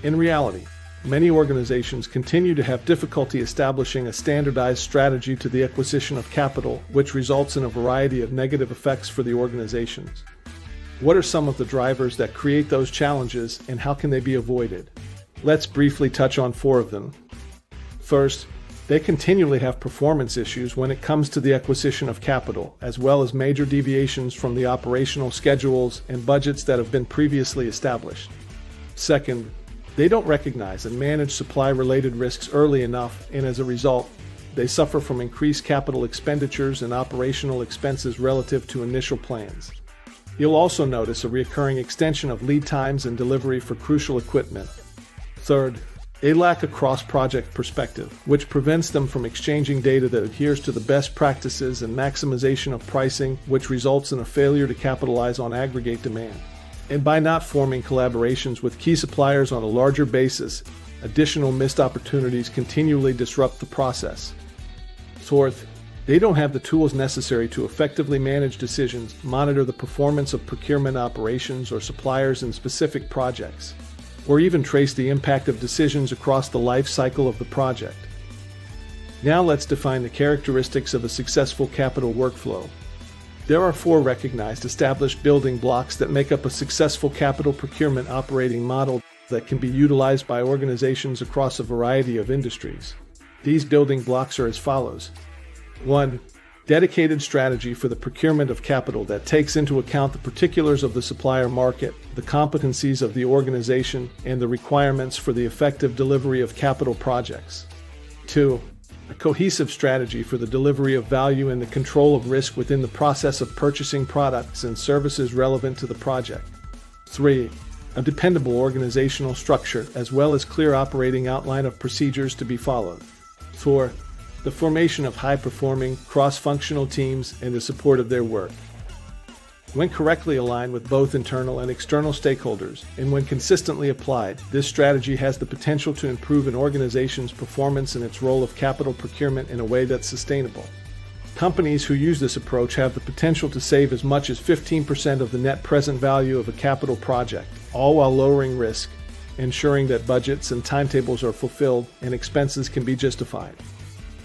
In reality, many organizations continue to have difficulty establishing a standardized strategy to the acquisition of capital, which results in a variety of negative effects for the organizations. What are some of the drivers that create those challenges, and how can they be avoided? Let's briefly touch on 4 of them. First, they continually have performance issues when it comes to the acquisition of capital, as well as major deviations from the operational schedules and budgets that have been previously established. Second, they don't recognize and manage supply-related risks early enough, and as a result, they suffer from increased capital expenditures and operational expenses relative to initial plans. You'll also notice a recurring extension of lead times and delivery for crucial equipment. Third, they lack a cross-project perspective, which prevents them from exchanging data that adheres to the best practices and maximization of pricing, which results in a failure to capitalize on aggregate demand. And by not forming collaborations with key suppliers on a larger basis, additional missed opportunities continually disrupt the process. Fourth, they don't have the tools necessary to effectively manage decisions, monitor the performance of procurement operations or suppliers in specific projects, or even trace the impact of decisions across the life cycle of the project. Now let's define the characteristics of a successful capital workflow. There are 4 recognized established building blocks that make up a successful capital procurement operating model that can be utilized by organizations across a variety of industries. These building blocks are as follows. 1. Dedicated strategy for the procurement of capital that takes into account the particulars of the supplier market, the competencies of the organization, and the requirements for the effective delivery of capital projects. 2. A cohesive strategy for the delivery of value and the control of risk within the process of purchasing products and services relevant to the project. 3. A dependable organizational structure as well as clear operating outline of procedures to be followed. 4. The formation of high-performing, cross-functional teams and the support of their work. When correctly aligned with both internal and external stakeholders, and when consistently applied, this strategy has the potential to improve an organization's performance in its role of capital procurement in a way that's sustainable. Companies who use this approach have the potential to save as much as 15% of the net present value of a capital project, all while lowering risk, ensuring that budgets and timetables are fulfilled and expenses can be justified.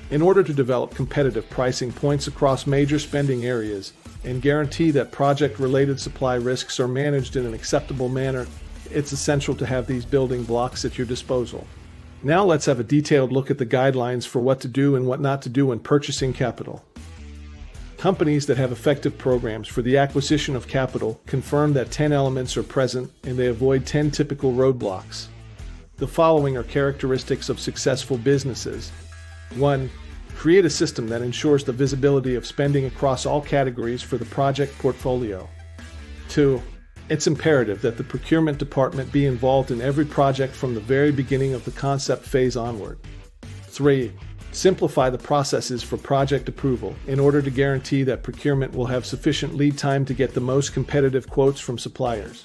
In order to develop competitive pricing points across major spending areas and guarantee that project-related supply risks are managed in an acceptable manner, it's essential to have these building blocks at your disposal. Now let's have a detailed look at the guidelines for what to do and what not to do when purchasing capital. Companies that have effective programs for the acquisition of capital confirm that 10 elements are present and they avoid 10 typical roadblocks. The following are characteristics of successful businesses. 1. Create a system that ensures the visibility of spending across all categories for the project portfolio. 2. It's imperative that the procurement department be involved in every project from the very beginning of the concept phase onward. 3. Simplify the processes for project approval in order to guarantee that procurement will have sufficient lead time to get the most competitive quotes from suppliers.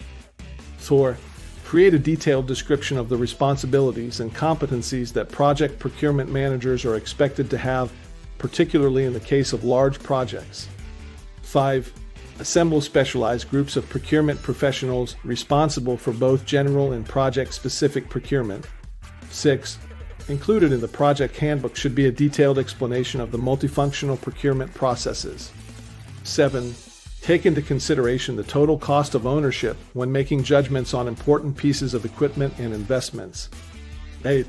4. Create a detailed description of the responsibilities and competencies that project procurement managers are expected to have, particularly in the case of large projects. 5. Assemble specialized groups of procurement professionals responsible for both general and project-specific procurement. 6. Included in the project handbook should be a detailed explanation of the multifunctional procurement processes. 7. Take into consideration the total cost of ownership when making judgments on important pieces of equipment and investments. 8.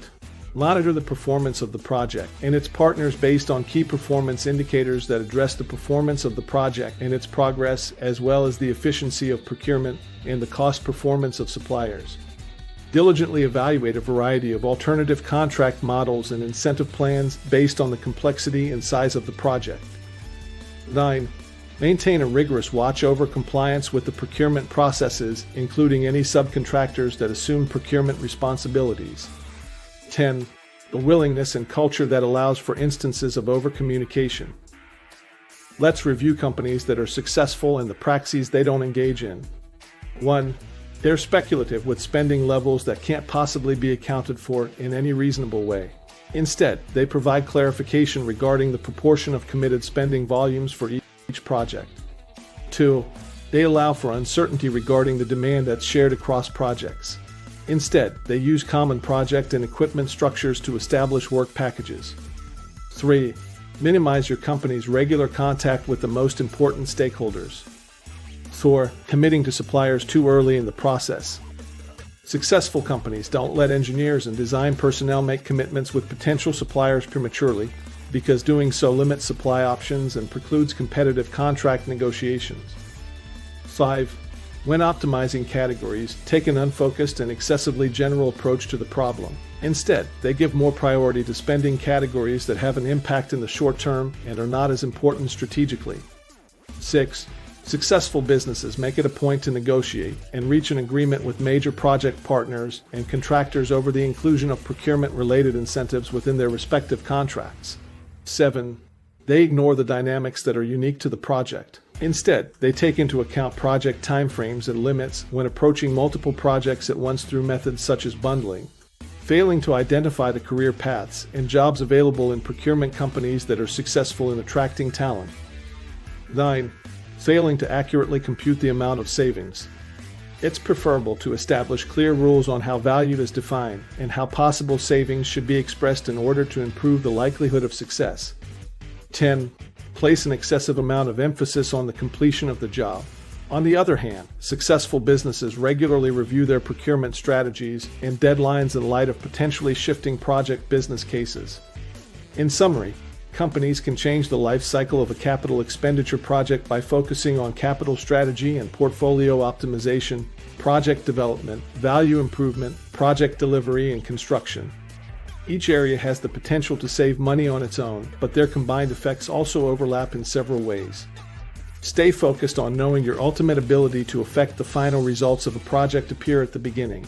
Monitor the performance of the project and its partners based on key performance indicators that address the performance of the project and its progress, as well as the efficiency of procurement and the cost performance of suppliers. Diligently evaluate a variety of alternative contract models and incentive plans based on the complexity and size of the project. 9. Maintain a rigorous watch over compliance with the procurement processes, including any subcontractors that assume procurement responsibilities. 10. The willingness and culture that allows for instances of overcommunication. Let's review companies that are successful and the practices they don't engage in. 1. They're speculative with spending levels that can't possibly be accounted for in any reasonable way. Instead, they provide clarification regarding the proportion of committed spending volumes for each project. 2. They allow for uncertainty regarding the demand that's shared across projects. Instead, they use common project and equipment structures to establish work packages. 3. Minimize your company's regular contact with the most important stakeholders. 4. Committing to suppliers too early in the process. Successful companies don't let engineers and design personnel make commitments with potential suppliers prematurely, because doing so limits supply options and precludes competitive contract negotiations. 5. When optimizing categories, take an unfocused and excessively general approach to the problem. Instead, they give more priority to spending categories that have an impact in the short term and are not as important strategically. 6. Successful businesses make it a point to negotiate and reach an agreement with major project partners and contractors over the inclusion of procurement-related incentives within their respective contracts. 7. They ignore the dynamics that are unique to the project. Instead, they take into account project timeframes and limits when approaching multiple projects at once through methods such as bundling, failing to identify the career paths and jobs available in procurement companies that are successful in attracting talent. 9. Failing to accurately compute the amount of savings. It's preferable to establish clear rules on how value is defined and how possible savings should be expressed in order to improve the likelihood of success. 10. Place an excessive amount of emphasis on the completion of the job. On the other hand, successful businesses regularly review their procurement strategies and deadlines in light of potentially shifting project business cases. In summary, companies can change the life cycle of a capital expenditure project by focusing on capital strategy and portfolio optimization, project development, value improvement, project delivery, and construction. Each area has the potential to save money on its own, but their combined effects also overlap in several ways. Stay focused on knowing your ultimate ability to affect the final results of a project appear at the beginning.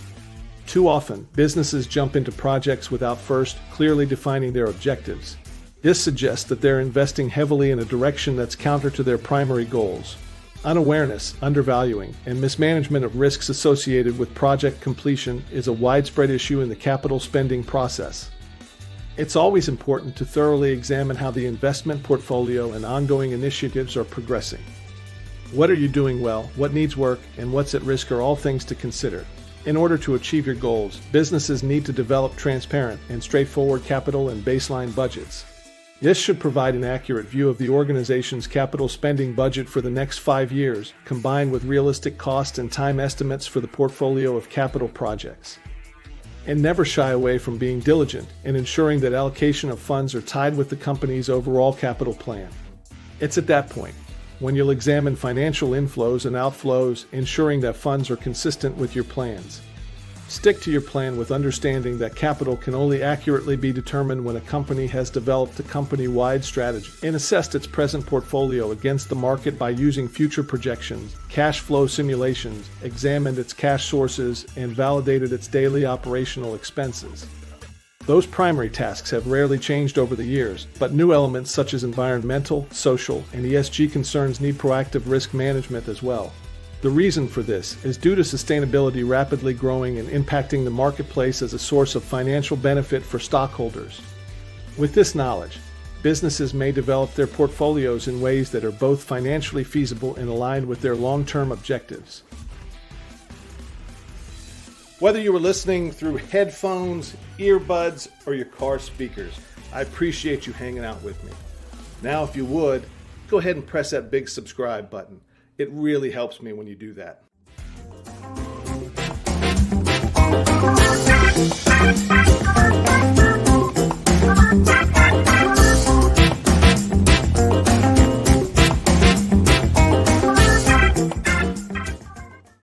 Too often, businesses jump into projects without first clearly defining their objectives. This suggests that they're investing heavily in a direction that's counter to their primary goals. Unawareness, undervaluing, and mismanagement of risks associated with project completion is a widespread issue in the capital spending process. It's always important to thoroughly examine how the investment portfolio and ongoing initiatives are progressing. What are you doing well, what needs work, and what's at risk are all things to consider. In order to achieve your goals, businesses need to develop transparent and straightforward capital and baseline budgets. This should provide an accurate view of the organization's capital spending budget for the next 5 years, combined with realistic cost and time estimates for the portfolio of capital projects. And never shy away from being diligent and ensuring that allocation of funds are tied with the company's overall capital plan. It's at that point when you'll examine financial inflows and outflows, ensuring that funds are consistent with your plans. Stick to your plan with understanding that capital can only accurately be determined when a company has developed a company-wide strategy and assessed its present portfolio against the market by using future projections, cash flow simulations, examined its cash sources, and validated its daily operational expenses. Those primary tasks have rarely changed over the years, but new elements such as environmental, social, and ESG concerns need proactive risk management as well. The reason for this is due to sustainability rapidly growing and impacting the marketplace as a source of financial benefit for stockholders. With this knowledge, businesses may develop their portfolios in ways that are both financially feasible and aligned with their long-term objectives. Whether you were listening through headphones, earbuds, or your car speakers, I appreciate you hanging out with me. Now, if you would, go ahead and press that big subscribe button. It really helps me when you do that.